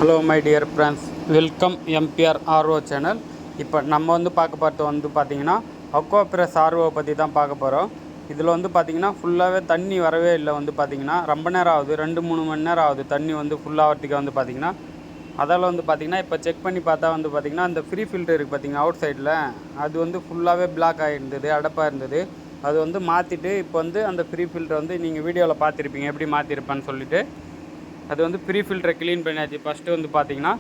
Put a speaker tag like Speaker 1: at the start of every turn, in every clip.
Speaker 1: Hello my dear friends, welcome MBR RO channel. இப்போ நம்ம வந்து பார்க்க பார்த்து வந்து பார்த்திங்கன்னா அக்வாப்ரஸ் ஆர்ஓ பற்றி தான் பார்க்க போகிறோம். இதில் வந்து பார்த்திங்கன்னா ஃபுல்லாகவே தண்ணி வரவே இல்லை. வந்து பார்த்திங்கன்னா ரொம்ப நேரம் ஆகுது, 2-3 மணி நேரம் ஆகுது தண்ணி வந்து ஃபுல்லாகிறதுக்கு. வந்து பார்த்திங்கன்னா அதால் வந்து பார்த்திங்கன்னா இப்போ செக் பண்ணி பார்த்தா வந்து பார்த்திங்கன்னா அந்த ஃப்ரீ ஃபில்டர் இருக்குது பார்த்திங்கன்னா அவுட் சைடில், அது வந்து ஃபுல்லாகவே பிளாக் ஆகிருந்தது, அடப்பாக இருந்தது. அது வந்து மாற்றிட்டு இப்போ வந்து அந்த ஃப்ரீ ஃபில்டர் வந்து நீங்கள் வீடியோவில் பார்த்துருப்பீங்க எப்படி மாற்றிருப்பேன்னு சொல்லிவிட்டு அது வந்து ப்ரீ ஃபில்டரை க்ளீன் பண்ணியாச்சு. ஃபஸ்ட்டு வந்து பார்த்திங்கன்னா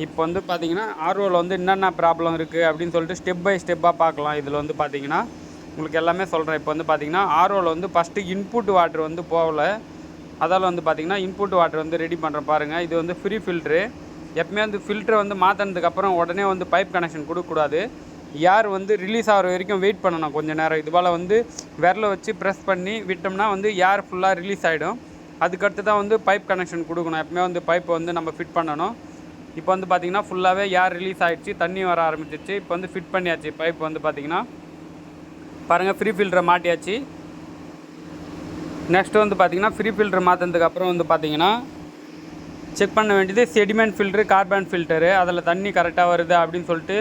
Speaker 1: இப்போ வந்து பார்த்திங்கன்னா ஆர்ஓவில் வந்து என்னென்ன ப்ராப்ளம் இருக்குது அப்படின்னு சொல்லிட்டு ஸ்டெப் பை ஸ்டெப்பாக பார்க்கலாம். இதில் வந்து பார்த்திங்கன்னா உங்களுக்கு எல்லாமே சொல்கிறேன். இப்போ வந்து பார்த்திங்கன்னா ஆர்ஓவில் வந்து ஃபஸ்ட்டு இன்புட் வாட்டர் வந்து போகல. அதால் வந்து பார்த்திங்கன்னா இன்புட் வாட்டர் வந்து ரெடி பண்ணுறேன் பாருங்கள். இது வந்து ஃப்ரீ ஃபில்ட்ரு. எப்பவுமே வந்து ஃபில்டரை வந்து மாற்றினதுக்கப்புறம் உடனே வந்து பைப் கனெக்ஷன் கொடுக்கக்கூடாது. ஏர் வந்து ரிலீஸ் ஆகிற வரைக்கும் வெயிட் பண்ணணும் கொஞ்சம் நேரம். இதுபோல் வந்து விரலை வச்சு ப்ரெஸ் பண்ணி விட்டோம்னா வந்து ஏர் ஃபுல்லாக ரிலீஸ் ஆகிடும். அதுக்கடுத்து தான் வந்து பைப் கனெக்ஷன் கொடுக்கணும். எப்பவுமே வந்து பைப்பை வந்து நம்ம ஃபிட் பண்ணணும். இப்போ வந்து பார்த்திங்கன்னா ஃபுல்லாகவே ஏர் ரிலீஸ் ஆகிடுச்சு, தண்ணி வர ஆரம்பிச்சிச்சு. இப்போ வந்து ஃபிட் பண்ணியாச்சு பைப். வந்து பார்த்திங்கன்னா பாருங்கள், ஃப்ரீ ஃபில்டரை மாட்டியாச்சு. நெக்ஸ்ட்டு வந்து பார்த்திங்கன்னா ஃப்ரீ ஃபில்டர் மாற்றினதுக்கப்புறம் வந்து பார்த்திங்கன்னா செக் பண்ண வேண்டியது செடிமெண்ட் ஃபில்ட்ரு, கார்பன் ஃபில்டரு. அதில் தண்ணி கரெக்டாக வருது அப்படின்னு சொல்லிட்டு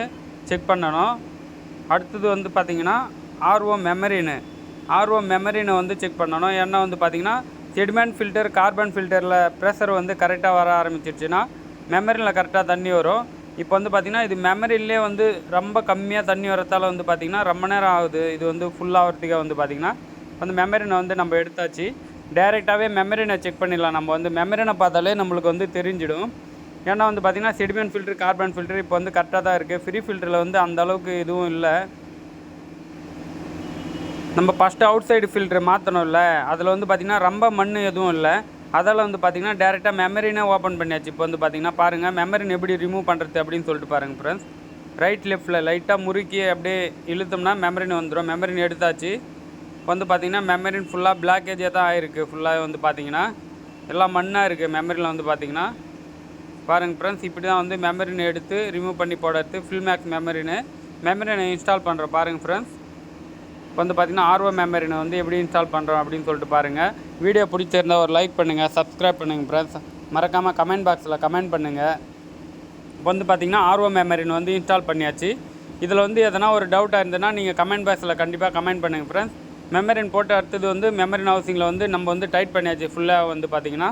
Speaker 1: செக் பண்ணணும். அடுத்தது வந்து பார்த்திங்கன்னா ஆர்ஓ மெமரினை வந்து செக் பண்ணணும். ஏன்னா வந்து பார்த்திங்கன்னா செடிமெண்ட் ஃபில்டர், கார்பன் ஃபில்டரில் ப்ரெஷர் வந்து கரெக்டாக வர ஆரம்பிச்சிருச்சுன்னா மெமரியில் கரெக்டாக தண்ணி வரும். இப்போ வந்து பார்த்திங்கன்னா இது மெமரியிலே வந்து ரொம்ப கம்மியாக தண்ணி வரத்தால் வந்து பார்த்திங்கன்னா ரொம்ப நேரம் ஆகுது. இது வந்து ஃபுல்லாகிறதுக்காக வந்து பார்த்திங்கன்னா அந்த மெமரினை வந்து நம்ம எடுத்தாச்சு. டைரெக்டாகவே மெமரினை செக் பண்ணிடலாம். நம்ம வந்து மெமரினை பார்த்தாலே நம்மளுக்கு வந்து தெரிஞ்சிடும். ஏன்னா வந்து பார்த்திங்கன்னா செடிமெண்ட் ஃபில்டர், கார்பன் ஃபில்டர் இப்போ வந்து கரெக்டாக தான் இருக்குது. ஃப்ரீ ஃபில்டரில் வந்து அந்தளவுக்கு எதுவும் இல்லை. நம்ம ஃபஸ்ட்டு அவுட் சைடு ஃபில்ட்ரு மாற்றணும்ல, அதில் வந்து பார்த்திங்கன்னா ரொம்ப மண் எதுவும் இல்லை. அதில் வந்து பார்த்திங்கன்னா டேரெக்டாக மெமரினே ஓப்பன் பண்ணியாச்சு. இப்போ வந்து பார்த்திங்கன்னா பாருங்கள் மெமரின் எப்படி ரிமூவ் பண்ணுறது அப்படின்னு சொல்லிட்டு பாருங்கள் ஃப்ரெண்ட்ஸ். ரைட் லெஃப்ட்டில் லைட்டாக முறுக்கி அப்படியே இழுத்தோம்னா மெமரின் வந்துடும். மெமரின் எடுத்தாச்சு. இப்போ வந்து பார்த்திங்கன்னா மெமரின் ஃபுல்லாக பிளாக்கேஜாக தான் ஆகிருக்கு. ஃபுல்லாக வந்து பார்த்திங்கன்னா எல்லாம் மண்ணாக இருக்குது மெமரியில். வந்து பார்த்திங்கன்னா பாருங்கள் ஃப்ரெண்ட்ஸ், இப்படி தான் வந்து மெமரின் எடுத்து ரிமூவ் பண்ணி போடுறது. ஃபில்மேக்ஸ் மெமரினை இன்ஸ்டால் பண்ணுறோம் பாருங்கள் ஃப்ரெண்ட்ஸ். இப்போ வந்து பார்த்திங்கன்னா ஆர்ஓ மெமரினை வந்து எப்படி இன்ஸ்டால் பண்ணுறோம் அப்படின்னு சொல்லிட்டு பாருங்கள். வீடியோ பிடிச்சிருந்தால் ஒரு லைக் பண்ணுங்கள், சப்ஸ்கிரைப் பண்ணுங்கள் ஃப்ரெண்ட்ஸ். மறக்காமல் கமெண்ட் பாக்ஸில் கமெண்ட் பண்ணுங்கள். இப்போ வந்து பார்த்திங்கன்னா ஆர்ஓ மெமரின் வந்து இன்ஸ்டால் பண்ணியாச்சு. இதில் வந்து எதனா ஒரு டவுட்டாக இருந்ததுன்னா நீங்கள் கமெண்ட் பாக்ஸில் கண்டிப்பாக கமெண்ட் பண்ணுங்கள் ஃப்ரெண்ட்ஸ். மெமரின் போட்டு அடுத்தது வந்து மெமரின் ஹவுசிங்கில் வந்து நம்ம வந்து டைட் பண்ணியாச்சு ஃபுல்லாக. வந்து பார்த்திங்கன்னா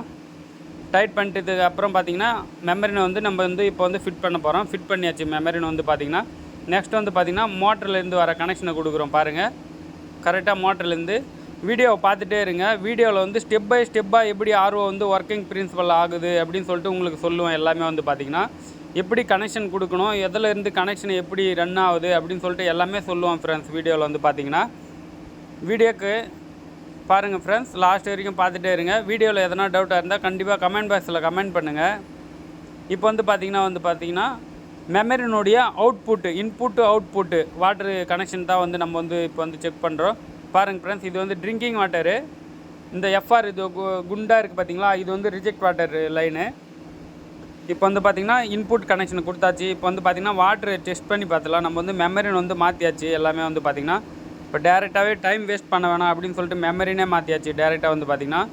Speaker 1: டைட் பண்ணிட்டதுக்கு அப்புறம் பார்த்திங்கன்னா மெமரினை வந்து நம்ம வந்து இப்போ வந்து ஃபிட் பண்ண போகிறோம். ஃபிட் பண்ணியாச்சு மெமரின். வந்து பார்த்திங்கன்னா நெக்ஸ்ட் வந்து பார்த்திங்கன்னா மோட்டர்லேருந்து வர கனெக்ஷனை கொடுக்குறோம் பாருங்கள். கரெக்டாக மோட்டர்லேருந்து வீடியோவை பார்த்துட்டே இருங்க. வீடியோவில் வந்து ஸ்டெப் பை ஸ்டெப்பாக எப்படி ஆர்ஓ வந்து ஒர்க்கிங் பிரின்சிபல் ஆகுது அப்படின்னு சொல்லிட்டு உங்களுக்கு சொல்லுவேன். எல்லாமே வந்து பார்த்திங்கன்னா எப்படி கனெக்ஷன் கொடுக்கணும், எதிலேருந்து கனெக்ஷன் எப்படி ரன் ஆகுது அப்படின்னு சொல்லிட்டு எல்லாமே சொல்லுவோம் ஃப்ரெண்ட்ஸ் வீடியோவில். வந்து பார்த்திங்கன்னா வீடியோக்கு பாருங்கள் ஃப்ரெண்ட்ஸ், லாஸ்ட் வரைக்கும் பார்த்துட்டே இருங்க. வீடியோவில் எதனா டவுட்டாக இருந்தால் கண்டிப்பாக கமெண்ட் பாக்ஸில் கமெண்ட் பண்ணுங்கள். இப்போ வந்து பார்த்திங்கன்னா மெமரினுடைய அவுட்புட்டு, இன்புட்டு அவுட்புட்டு வாட்ரு கனெக்ஷன் தான் வந்து நம்ம வந்து இப்போ வந்து செக் பண்ணுறோம். பாருங்கள் ஃப்ரெண்ட்ஸ், இது வந்து ட்ரிங்கிங் வாட்டரு. இந்த எஃப்ஆர் இது குண்டாக இருக்குது பார்த்திங்களா, இது வந்து ரிஜெக்ட் வாட்டர் லைனு. இப்போ வந்து பார்த்திங்கன்னா இன்புட் கனெக்ஷன் கொடுத்தாச்சு. இப்போ வந்து பார்த்திங்கன்னா வாட்ரு டெஸ்ட் பண்ணி பார்த்துலாம். நம்ம வந்து மெமரின் வந்து மாற்றியாச்சு எல்லாமே. வந்து பார்த்திங்கன்னா இப்போ டேரெக்டாகவே டைம் வேஸ்ட் பண்ண வேணாம் அப்படின்னு சொல்லிட்டு மெமரினே மாற்றியாச்சு டேரெக்டாக. வந்து பார்த்திங்கன்னா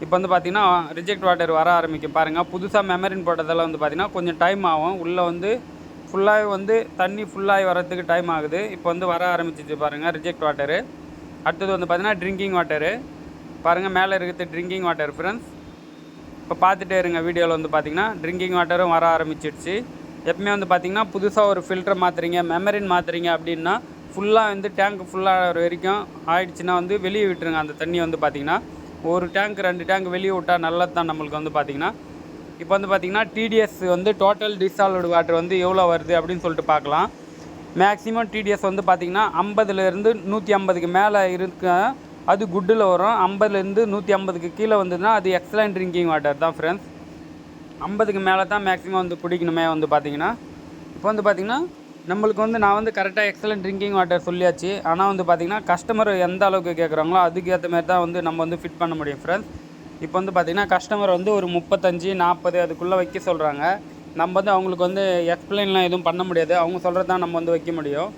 Speaker 1: இப்போ வந்து பார்த்திங்கன்னா ரிஜெக்ட் வாட்டர் வர ஆரம்பிக்கும் பாருங்கள். புதுசாக மெமரின் போட்டதால் வந்து பார்த்திங்கன்னா கொஞ்சம் டைம் ஆகும். உள்ளே வந்து ஃபுல்லாகவே வந்து தண்ணி ஃபுல்லாகி வரத்துக்கு டைம் ஆகுது. இப்போ வந்து வர ஆரம்பிச்சிச்சு பாருங்கள் ரிஜெக்ட் வாட்டரு. அடுத்தது வந்து பார்த்திங்கன்னா ட்ரிங்கிங் வாட்டரு. பாருங்கள் மேலே இருக்குது ட்ரிங்கிங் வாட்டர் ஃப்ரெண்ட்ஸ். இப்போ பார்த்துட்டே இருங்க வீடியோவில். வந்து பார்த்திங்கன்னா ட்ரிங்கிங் வாட்டரும் வர ஆரம்பிச்சிடுச்சு. எப்பவுமே வந்து பார்த்திங்கன்னா புதுசாக ஒரு ஃபில்டர் மாற்றுறீங்க, மெமரின் மாற்றுறீங்க அப்படின்னா ஃபுல்லாக வந்து டேங்க் ஃபுல்லாக வரைக்கும் ஆயிடுச்சுன்னா வந்து வெளியே விட்டுருங்க அந்த தண்ணி. வந்து பார்த்திங்கன்னா ஒரு டேங்க் 2 டேங்க் வெளியே விட்டால் நல்லது தான் நம்மளுக்கு. வந்து பார்த்திங்கன்னா இப்போ வந்து பார்த்திங்கன்னா டிடிஎஸ் வந்து டோட்டல் டிசால்வ்டு வாட்டர் வந்து எவ்வளோ வருது அப்படின்னு சொல்லிட்டு பார்க்கலாம். மேக்ஸிமம் டிடிஎஸ் வந்து பார்த்திங்கன்னா 50லேருந்து 150க்கு மேலே இருக்க அது குட்டில் வரும். 50லேருந்து 150க்கு கீழே வந்ததுன்னா அது எக்ஸலண்ட் ட்ரிங்கிங் வாட்டர் தான் ஃப்ரெண்ட்ஸ். 50க்கு மேலே தான் மேக்ஸிமம் வந்து குடிக்கணுமே. வந்து பார்த்திங்கன்னா இப்போ வந்து பார்த்திங்கன்னா நம்மளுக்கு வந்து நான் வந்து கரெக்டாக எக்ஸலண்ட் ட்ரிங்கிங் வாட்டர் சொல்லியாச்சு. ஆனால் வந்து பார்த்திங்கன்னா கஸ்டமர் எந்த அளவுக்கு கேட்குறாங்களோ அதுக்கேற்ற மாதிரி தான் வந்து நம்ம வந்து ஃபிட் பண்ண முடியும் ஃப்ரெண்ட்ஸ். இப்போ வந்து பார்த்திங்கன்னா கஸ்டமர் வந்து ஒரு 35-40 அதுக்குள்ளே வைக்க சொல்கிறாங்க. நம்ம வந்து அவங்களுக்கு வந்து எக்ஸ்பிளைன்லாம் எதுவும் பண்ண முடியாது. அவங்க சொல்கிறது தான் நம்ம வந்து வைக்க முடியும்.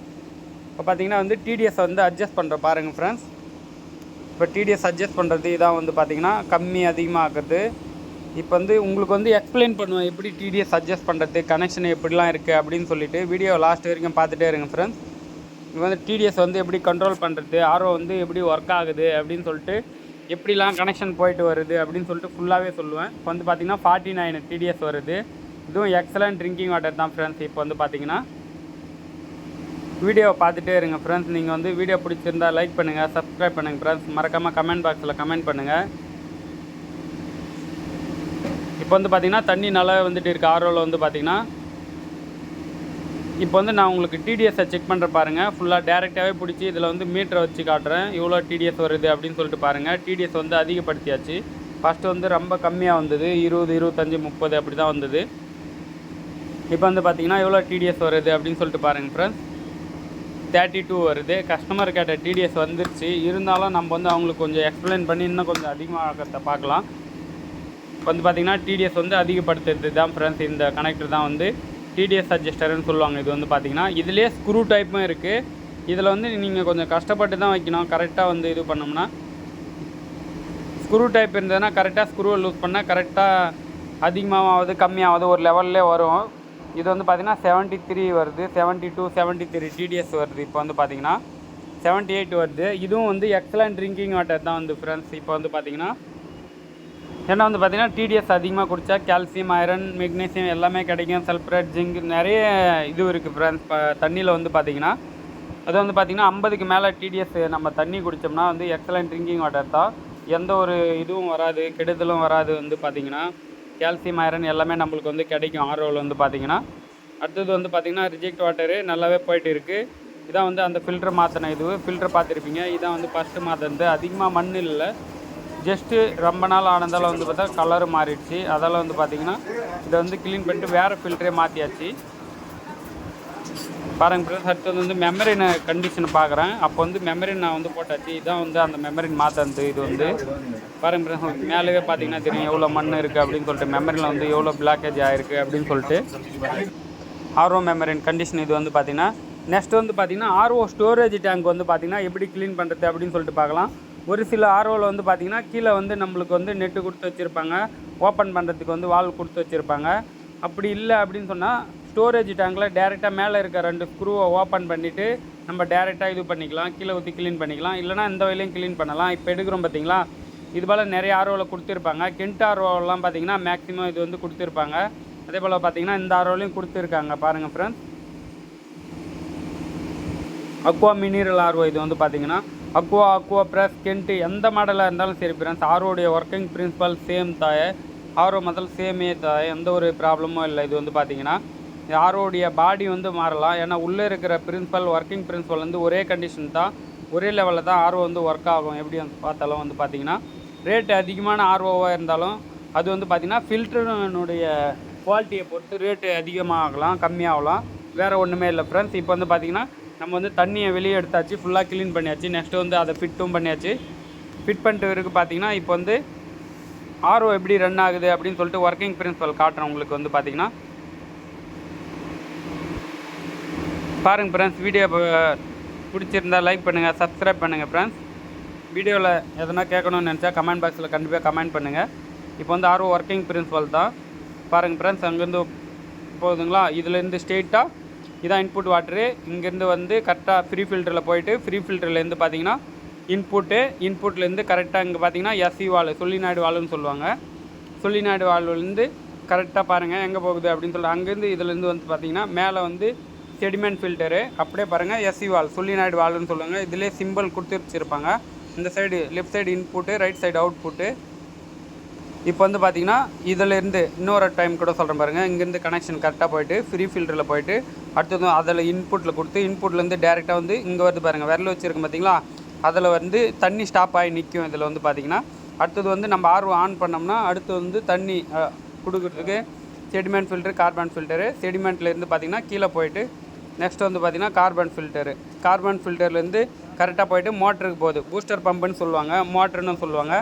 Speaker 1: இப்போ பார்த்திங்கன்னா வந்து டிடிஎஸ் வந்து அட்ஜஸ்ட் பண்ணுறோம் பாருங்கள் ஃப்ரெண்ட்ஸ். இப்போ டிடிஎஸ் அட்ஜஸ்ட் பண்ணுறது இதான். வந்து பார்த்திங்கன்னா கம்மி அதிகமாக ஆக்குறது. இப்போ வந்து உங்களுக்கு வந்து எக்ஸ்பிளைன் பண்ணுவேன் எப்படி டிடிஎஸ் அட்ஜஸ்ட் பண்ணுறது, கனெக்ஷன் எப்படிலாம் இருக்குது அப்படின்னு சொல்லிட்டு வீடியோ லாஸ்ட் வரைக்கும் பார்த்துட்டே இருங்க ஃப்ரெண்ட்ஸ். இப்போ வந்து டிடிஎஸ் வந்து எப்படி கண்ட்ரோல் பண்ணுறது, ஆர்ஓ வந்து எப்படி ஒர்க் ஆகுது அப்படின்னு சொல்லிட்டு, எப்படிலாம் கனெக்ஷன் போயிட்டு வருது அப்படின்னு சொல்லிட்டு ஃபுல்லாகவே சொல்லுவேன். இப்போ வந்து பார்த்திங்கன்னா 49 டிடிஎஸ் வருது. இதுவும் எக்ஸலண்ட் ட்ரிங்கிங் வாட்டர் தான் ஃப்ரெண்ட்ஸ். இப்போ வந்து பார்த்திங்கன்னா வீடியோவை பார்த்துட்டே இருங்க ஃப்ரெண்ட்ஸ். நீங்கள் வந்து வீடியோ பிடிச்சிருந்தால் லைக் பண்ணுங்கள், சப்ஸ்கிரைப் பண்ணுங்கள் ஃப்ரெண்ட்ஸ். மறக்காமல் கமெண்ட் பாக்ஸில் கமெண்ட் பண்ணுங்கள். இப்போ வந்து பார்த்திங்கன்னா தண்ணி நல்லா வந்துட்டு இருக்குது ஆர்ஓவில் வந்து பார்த்திங்கன்னா. இப்போ வந்து நான் உங்களுக்கு டிடிஎஸை செக் பண்ணுற பாருங்கள். ஃபுல்லாக டேரெக்டாகவே பிடிச்சி இதில் வந்து மீட்டரை வச்சு காட்டுறேன் எவ்வளோ டிடிஎஸ் வருது அப்படின்னு சொல்லிட்டு பாருங்கள். டிடிஎஸ் வந்து அதிகப்படுத்தியாச்சு. ஃபஸ்ட்டு வந்து ரொம்ப கம்மியாக வந்தது, 20, 25, 30 அப்படி தான் வந்தது. இப்போ வந்து பார்த்திங்கன்னா எவ்வளோ டிடிஎஸ் வருது அப்படின்னு சொல்லிட்டு பாருங்கள் ஃப்ரெண்ட்ஸ். 32 வருது. கஸ்டமர் கேட்ட டிடிஎஸ் வந்துருச்சு. இருந்தாலும் நம்ம வந்து அவங்களுக்கு கொஞ்சம் எக்ஸ்பிளைன் பண்ணி இன்னும் கொஞ்சம் அதிகமாக பார்க்கலாம். இப்போ வந்து பார்த்திங்கன்னா டிடிஎஸ் வந்து அதிகப்படுத்துறது தான் ஃப்ரெண்ட்ஸ். இந்த கனெக்டர் தான் வந்து டிடிஎஸ் அட்ஜஸ்டர்னு சொல்லுவாங்க. இது வந்து பார்த்திங்கன்னா இதிலே ஸ்க்ரூ டைப்பும் இருக்குது. இதில் வந்து நீங்கள் கொஞ்சம் கஷ்டப்பட்டு தான் வைக்கணும். கரெக்டாக வந்து இது பண்ணோம்னா ஸ்க்ரூ டைப் இருந்ததுன்னா கரெக்டாக ஸ்க்ரூவை லூஸ் பண்ணால் கரெக்டாக அதிகமாகாவது கம்மியாகாது ஒரு லெவல்லே வரும். இது வந்து பார்த்திங்கன்னா 73 வருது, 72, 73 டிடிஎஸ் வருது. இப்போ வந்து பார்த்திங்கன்னா 78 வருது. இதுவும் வந்து எக்ஸலண்ட் ட்ரிங்கிங் வாட்டர் தான் வந்து ஃப்ரெண்ட்ஸ். இப்போ வந்து பார்த்திங்கன்னா ஏன்னா வந்து பார்த்திங்கன்னா டிடிஎஸ் அதிகமாக குடித்தா கால்சியம், ஐரன், மெக்னீசியம் எல்லாமே கிடைக்கும். சல்ஃபரேட், ஜிங்க் நிறைய இது இருக்குது ஃப்ரெண்ட்ஸ். இப்போ தண்ணியில் வந்து பார்த்திங்கன்னா அது வந்து பார்த்திங்கன்னா 50க்கு மேலே டிடிஎஸ் நம்ம தண்ணி குடித்தோம்னா வந்து எக்ஸலண்ட் ட்ரிங்கிங் வாட்டர் தான். எந்த ஒரு இதுவும் வராது, கெடுதலும் வராது. வந்து பார்த்திங்கன்னா கால்சியம், ஐரன் எல்லாமே நம்மளுக்கு வந்து கிடைக்கும் ஆர்ஓவில் வந்து பார்த்திங்கன்னா. அடுத்தது வந்து பார்த்திங்கன்னா ரிஜெக்ட் வாட்டரு நல்லாவே போயிட்டு இருக்குது. இதான் வந்து அந்த ஃபில்ட்ரு மாற்றின இது ஃபில்ட்ரு பார்த்துருப்பீங்க. இதான் வந்து ஃபஸ்ட்டு மாற்றினது. அதிகமாக மண் இல்லை, ஜஸ்ட்டு ரொம்ப நாள் ஆனதால் வந்து பார்த்தா கலரு மாறிடுச்சு. அதால் வந்து பார்த்திங்கன்னா இதை வந்து க்ளீன் பண்ணிட்டு வேறு ஃபில்டரே மாற்றியாச்சு. பாருங்கள் ஃப்ரெண்ட்ஸ். அடுத்தது வந்து மெமரின் கண்டிஷனை பார்க்குறேன். அப்போ வந்து மெமரின் நான் வந்து போட்டாச்சு. இதான் வந்து அந்த மெமரின் மாற்றது. இது வந்து பாருங்கள் ஃப்ரெண்ட்ஸ், மேலேயே பார்த்தீங்கன்னா தெரியும் எவ்வளோ மண் இருக்குது அப்படின்னு சொல்லிட்டு. மெமரியில் வந்து எவ்வளோ பிளாக்கேஜ் ஆகிருக்கு அப்படின்னு சொல்லிட்டு. ஆர்ஓ மெமரின் கண்டிஷன் இது வந்து பார்த்திங்கன்னா. நெக்ஸ்ட் வந்து பார்த்திங்கன்னா ஆர்ஓ ஸ்டோரேஜ் டேங்க் வந்து பார்த்திங்கன்னா எப்படி க்ளீன் பண்ணுறது அப்படின்னு சொல்லிட்டு பார்க்கலாம். ஒரு சில ஆர்ஓவில் வந்து பார்த்திங்கன்னா கீழே வந்து நம்மளுக்கு வந்து நெட்டு கொடுத்து வச்சுருப்பாங்க, ஓப்பன் பண்ணுறதுக்கு வந்து வால் கொடுத்து வச்சுருப்பாங்க. அப்படி இல்லை அப்படின்னு சொன்னால் ஸ்டோரேஜ் டேங்கில் டேரெக்டாக மேலே இருக்க 2 ஸ்க்ரூவை ஓப்பன் பண்ணிவிட்டு நம்ம டேரெக்டாக இது பண்ணிக்கலாம், கீழே ஊற்றி க்ளீன் பண்ணிக்கலாம். இல்லைனா இந்த வழியிலையும் க்ளீன் பண்ணலாம். இப்போ எடுக்கிறோம் பார்த்திங்களா, இது போல் நிறைய ஆர்ஓவில் கொடுத்துருப்பாங்க. கென்ட் ஆர்ஓலாம் பார்த்திங்கன்னா மேக்ஸிமம் இது வந்து கொடுத்துருப்பாங்க. அதே போல் பார்த்திங்கன்னா இந்த ஆர்ஓலையும் கொடுத்துருக்காங்க. பாருங்கள் ஃப்ரெண்ட்ஸ், அக்வா மினரல் ஆர்ஓ இது வந்து பார்த்திங்கன்னா அக்வா ப்ரெஸ், கென்ட்டு எந்த மாடலாக இருந்தாலும் சரி ஃப்ரெண்ட்ஸ், ஆர்ஓடைய ஒர்க்கிங் பிரின்சிபல் சேம் தாய. ஆர்ஓ முதல் சேமே தாய, எந்த ஒரு ப்ராப்ளமும் இல்லை. இது வந்து பார்த்திங்கன்னா ஆர்ஓடைய பாடி வந்து மாறலாம். ஏன்னா உள்ளே இருக்கிற பிரின்சிபல், ஒர்க்கிங் பிரின்சிபல் வந்து ஒரே கண்டிஷன் தான், ஒரே லெவலில் தான் ஆர்ஓ வந்து ஒர்க் ஆகும். எப்படி வந்து பார்த்தாலும் வந்து பார்த்திங்கன்னா ரேட்டு அதிகமான ஆர்ஓவாக இருந்தாலும் அது வந்து பார்த்திங்கன்னா ஃபில்டருனுடைய குவாலிட்டியை பொறுத்து ரேட்டு அதிகமாகலாம், கம்மியாகலாம். வேறு ஒன்றுமே இல்லை ஃப்ரெண்ட்ஸ். இப்போ வந்து பார்த்திங்கன்னா நம்ம வந்து தண்ணியை வெளியே எடுத்தாச்சு, ஃபுல்லாக க்ளீன் பண்ணியாச்சு. நெக்ஸ்ட்டு வந்து அதை ஃபிட்டும் பண்ணியாச்சு. ஃபிட் பண்ணிட்டு இருக்குது பார்த்திங்கன்னா இப்போ வந்து ஆர்ஓ எப்படி ரன் ஆகுது அப்படின்னு சொல்லிட்டு ஒர்க்கிங் பிரின்சிபல் காட்டுறேன் உங்களுக்கு. வந்து பார்த்திங்கன்னா பாருங்கள் ஃப்ரெண்ட்ஸ். வீடியோ பிடிச்சிருந்தால் லைக் பண்ணுங்கள், சப்ஸ்கிரைப் பண்ணுங்கள் ஃப்ரெண்ட்ஸ். வீடியோவில் எதனா கேட்கணும்னு நினச்சா கமெண்ட் பாக்ஸில் கண்டிப்பாக கமெண்ட் பண்ணுங்கள். இப்போ வந்து ஆர்ஓ ஒர்க்கிங் பிரின்சிபல் தான். பாருங்கள் ஃப்ரெண்ட்ஸ், அங்கேருந்து போகுதுங்களா, இதுலேருந்து ஸ்ட்ரெயிட்டாக இதான் இன்புட் வாட்டரு. இங்கேருந்து வந்து கரெக்டாக ஃப்ரீ ஃபில்டரில் போயிட்டு ஃப்ரீ ஃபில்டர்லேருந்து பார்த்திங்கன்னா இன்புட்லேருந்து கரெக்டாக இங்கே பார்த்திங்கன்னா எஸ்சி வால், சொல்லிநாடு வால்னு சொல்லுவாங்க. சொல்லிநாடு வால்லேருந்து கரெக்டாக பாருங்கள் எங்கே போகுது அப்படின்னு சொல்லிட்டு. அங்கேருந்து இதுலேருந்து வந்து பார்த்திங்கன்னா மேலே வந்து செடிமெண்ட் ஃபில்டரு. அப்படியே பாருங்கள் எஸ்சி வால், சொல்லிநாடு வால்னு சொல்லுவாங்க. இதிலே சிம்பிள் கொடுத்து வச்சுருப்பாங்க. இந்த side left side input, right side output. இப்போ வந்து பார்த்திங்கன்னா இதிலேருந்து இன்னொரு டைம் கூட சொல்கிறேன் பாருங்கள். இங்கேருந்து கனெக்ஷன் கரெக்டாக போயிட்டு ஃப்ரீ ஃபில்டரில் போயிட்டு அடுத்தது அதில் இன்புட்டில் கொடுத்து இன்புட்லேருந்து டேரெக்டாக வந்து இங்கே வருது பாருங்கள், விரல் வச்சுருக்கோம் பார்த்திங்களா, அதில் வந்து தண்ணி ஸ்டாப் ஆகி நிற்கும். இதில் வந்து பார்த்திங்கன்னா அடுத்தது வந்து நம்ம ஆர்வம் ஆன் பண்ணோம்னா அடுத்து வந்து தண்ணி கொடுக்குறதுக்கு செடிமெண்ட் ஃபில்டரு, கார்பன் ஃபில்டரு. செடிமெண்ட்லேருந்து பார்த்திங்கன்னா கீழே போயிட்டு நெக்ஸ்ட் வந்து பார்த்திங்கன்னா கார்பன் ஃபில்டரு. கார்பன் ஃபில்டர்லேருந்து கரெக்டாக போயிட்டு மோட்டருக்கு போகுது. பூஸ்டர் பம்புன்னு சொல்லுவாங்க, மோட்டருன்னு சொல்லுவாங்க.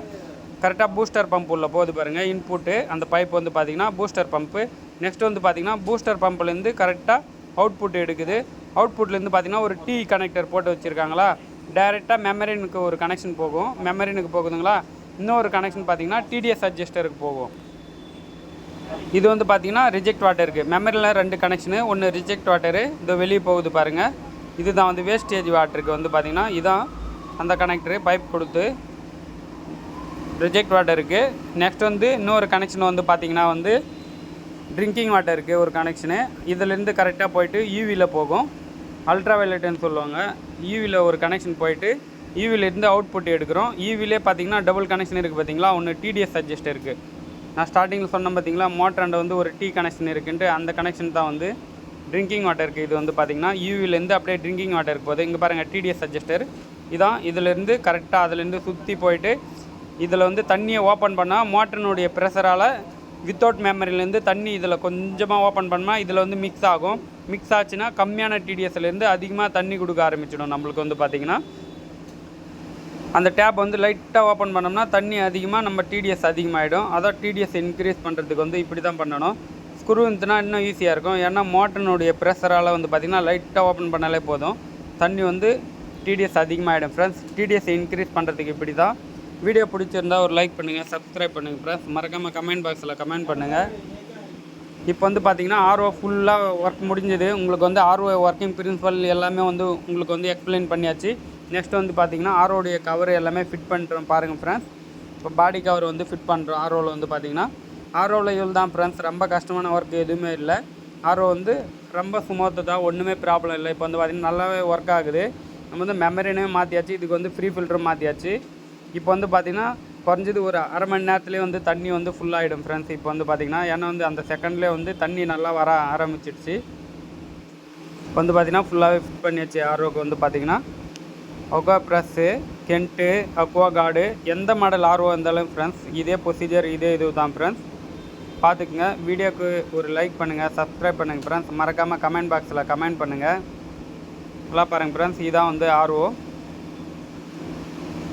Speaker 1: கரெக்டாக பூஸ்டர் பம்ப் உள்ள போகுது பாருங்கள் இன்புட்டு. அந்த பைப் வந்து பார்த்திங்கன்னா பூஸ்டர் பம்ப்பு. நெக்ஸ்ட் வந்து பார்த்திங்கன்னா பூஸ்டர் பம்ப்லேருந்து கரெக்டாக அவுட்புட் எடுக்குது. அவுட்புட்லேருந்து பார்த்திங்கன்னா ஒரு டீ கனெக்டர் போட்டு வச்சுருக்காங்களா, டைரெக்டாக மெமரினுக்கு ஒரு கனெக்ஷன் போகும். மெமரினுக்கு போகுதுங்களா, இன்னொரு கனெக்ஷன் பார்த்திங்கன்னா டிடிஎஸ் அட்ஜஸ்டருக்கு போகும். இது வந்து பார்த்தீங்கன்னா ரிஜெக்ட் வாட்டருக்கு மெமரியில் 2 கனெக்ஷனு, ஒன்று ரிஜெக்ட் வாட்டரு இது வெளியே போகுது பாருங்கள். இதுதான் வந்து வேஸ்டேஜ் வாட்டருக்கு வந்து பார்த்திங்கன்னா இதான் அந்த கனெக்டரு பைப் கொடுத்து ரிஜெக்ட் வாட்டருக்கு. நெக்ஸ்ட் வந்து இன்னொரு கனெக்ஷன் வந்து பார்த்திங்கன்னா வந்து ட்ரிங்கிங் வாட்டருக்கு ஒரு கனெக்ஷனு. இதிலேருந்து கரெக்டாக போயிட்டு யூவியில் போகும், அல்ட்ரா வயலட்டுன்னு சொல்லுவாங்க. யூவியில் ஒரு கனெக்ஷன் போயிட்டு யூவிலேருந்து அவுட்புட் எடுக்கிறோம். யூவிலே பார்த்திங்கன்னா டபுள் கனெக்ஷன் இருக்குது பார்த்தீங்களா, ஒன்று டிடிஎஸ் அட்ஜஸ்ட் இருக்குது. நான் ஸ்டார்டிங்கில் சொன்னேன் பார்த்தீங்களா மோட்டராண்ட வந்து ஒரு டி கனெக்ஷன் இருக்குன்ட்டு, அந்த கனெக்ஷன் தான் வந்து ட்ரிங்கிங் வாட்டருக்கு. இது வந்து பார்த்திங்கன்னா யூவிலேருந்து அப்படியே ட்ரிங்கிங் வாட்டருக்கு போகுது. இங்கே பாருங்கள் டிடிஎஸ் அட்ஜஸ்டர் இதான். இதிலேருந்து கரெக்டாக அதிலேருந்து சுற்றி போயிட்டு இதில் வந்து தண்ணியை ஓப்பன் பண்ணால் மோட்டரினுடைய ப்ரெஷரால் வித்தவுட் மெமரிலேருந்து தண்ணி இதில் கொஞ்சமாக ஓப்பன் பண்ணால் இதில் வந்து மிக்ஸ் ஆகும். மிக்ஸ் ஆச்சுன்னா கம்மியான டிடிஎஸ்லேருந்து அதிகமாக தண்ணி கொடுக்க ஆரம்பிச்சிடும். நம்மளுக்கு வந்து பார்த்திங்கன்னா அந்த டேப் வந்து லைட்டாக ஓப்பன் பண்ணோம்னா தண்ணி அதிகமாக நம்ம டிடிஎஸ் அதிகமாகிடும். அதான் டிடிஎஸ் இன்க்ரீஸ் பண்ணுறதுக்கு வந்து இப்படி தான் பண்ணணும். ஸ்க்ரூ இருந்துச்சுன்னா இன்னும் ஈஸியாக இருக்கும். ஏன்னா மோட்டரினுடைய ப்ரெஷரால் வந்து பார்த்திங்கன்னா லைட்டாக ஓப்பன் பண்ணாலே போதும், தண்ணி வந்து டிடிஎஸ் அதிகமாகிடும் ஃப்ரெண்ட்ஸ். டிடிஎஸ் இன்க்ரீஸ் பண்ணுறதுக்கு இப்படி தான். வீடியோ பிடிச்சிருந்தால் ஒரு லைக் பண்ணுங்கள், சப்ஸ்கிரைப் பண்ணுங்கள் ஃப்ரெண்ட்ஸ். மறக்காமல் கமெண்ட் பாக்ஸில் கமெண்ட் பண்ணுங்கள். இப்போ வந்து பார்த்திங்கன்னா ஆர்ஓ ஃபுல்லாக ஒர்க் முடிஞ்சது. உங்களுக்கு வந்து ஆர்ஓ ஒர்க்கிங் பிரின்சிபல் எல்லாமே வந்து உங்களுக்கு வந்து எக்ஸ்பிளைன் பண்ணியாச்சு. நெக்ஸ்ட் வந்து பார்த்திங்கன்னா ஆர்ஓடைய கவர் எல்லாமே ஃபிட் பண்ணுறோம் பாருங்கள் ஃப்ரெண்ட்ஸ். இப்போ பாடி கவர் வந்து ஃபிட் பண்ணுறோம் ஆர்ஓவில் வந்து பார்த்திங்கன்னா. ஆர்ஓவில் இவ்வளோ தான் ஃப்ரெண்ட்ஸ், ரொம்ப கஷ்டமான ஒர்க் எதுவுமே இல்லை. ஆர்ஓ வந்து ரொம்ப ஸ்மூத்து தான், ஒன்றுமே ப்ராப்ளம் இல்லை. இப்போ வந்து பார்த்திங்கன்னா நல்லாவே ஒர்க் ஆகுது. நம்ம வந்து மெமரினே மாற்றியாச்சு, இதுக்கு வந்து ஃப்ரீ ஃபில்டரும் மாற்றியாச்சு. இப்போ வந்து பார்த்திங்கன்னா குறைஞ்சது ஒரு அரை மணி நேரத்துலேயே வந்து தண்ணி வந்து ஃபுல்லாகிடும் ஃப்ரெண்ட்ஸ். இப்போ வந்து பார்த்திங்கன்னா ஏன்னா வந்து அந்த செகண்ட்லேயே வந்து தண்ணி நல்லா வர ஆரம்பிச்சிடுச்சு. இப்போ வந்து பார்த்திங்கன்னா ஃபுல்லாகவே ஃபிட் பண்ணியாச்சு ஆர்ஓக்கு. வந்து பார்த்திங்கன்னா Aqua press, Kent, Aqua card எந்த மாடல் ஆர்ஓ இருந்தாலும் ஃப்ரெண்ட்ஸ் இதே ப்ரொசீஜர் இதே இது தான் ஃப்ரெண்ட்ஸ். பார்த்துக்குங்க. வீடியோக்கு ஒரு லைக் பண்ணுங்கள், சப்ஸ்கிரைப் பண்ணுங்கள் ஃப்ரெண்ட்ஸ். மறக்காமல் கமெண்ட் பாக்ஸில் கமெண்ட் பண்ணுங்கள். நல்லா பாருங்கள் ஃப்ரெண்ட்ஸ், இதான் வந்து ஆர்ஓ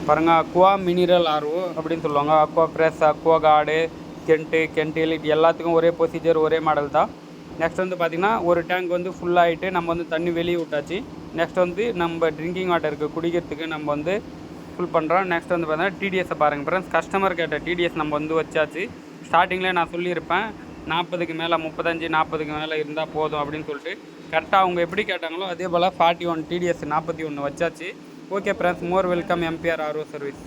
Speaker 1: பாருங்கள். அக்வா மினரல் ஆர்ஓ அப்படின்னு சொல்லுவாங்க. Aqua press, Aqua card, கென்ட் elite எல்லாத்துக்கும் ஒரே ப்ரொசீஜர் ஒரே மாடல் தான். நெக்ஸ்ட் வந்து பார்த்திங்கன்னா ஒரு டேங்க் வந்து ஃபுல்லாகிட்டு நம்ம வந்து தண்ணி வெளியே விட்டாச்சு. நெக்ஸ்ட் வந்து நம்ம ட்ரிங்கிங் வாட்டருக்கு குடிக்கிறதுக்கு நம்ம வந்து ஃபுல் பண்ணுறோம். நெக்ஸ்ட் வந்து பார்த்தீங்கன்னா டிடிஎஸை பாருங்கள் ஃப்ரெண்ட்ஸ். கஸ்டமர் கேட்ட டிடிஎஸ் நம்ம வந்து வச்சாச்சு. ஸ்டார்டிங்கில் நான் சொல்லியிருப்பேன் 40க்கு மேலே 35 40க்கு மேலே இருந்தால் போதும் அப்படின்னு சொல்லிட்டு. கரெக்டாக அவங்க எப்படி கேட்டாங்களோ அதே போல் 41 டிடிஎஸ் 41 வச்சாச்சு. ஓகே ஃப்ரெண்ட்ஸ், மோர் வெல்கம் எம்பிஆர் ஆர்ஓ சர்வீஸ்.